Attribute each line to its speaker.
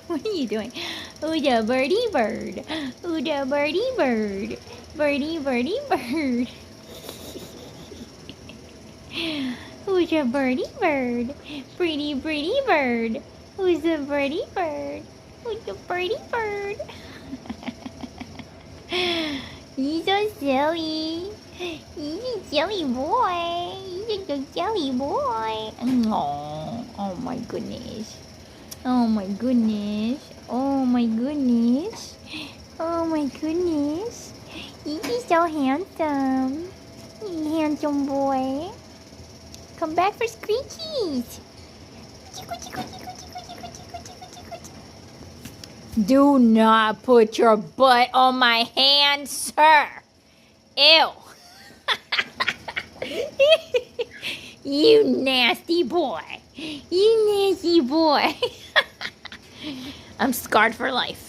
Speaker 1: What are you doing? Ooh, the birdie bird. Ooh, the birdie bird. Birdie, birdie, bird. Who's a birdie bird? Pretty, pretty bird. Who's a birdie bird? Who's a birdie bird? He's so silly. He's a silly boy. He's a silly boy. Oh my goodness. Oh my goodness. Oh my goodness. Oh my goodness. He's so handsome. Handsome boy. Come back for Screechies. Do not put your butt on my hand, sir. Ew. You nasty boy. You nasty boy. I'm scarred for life.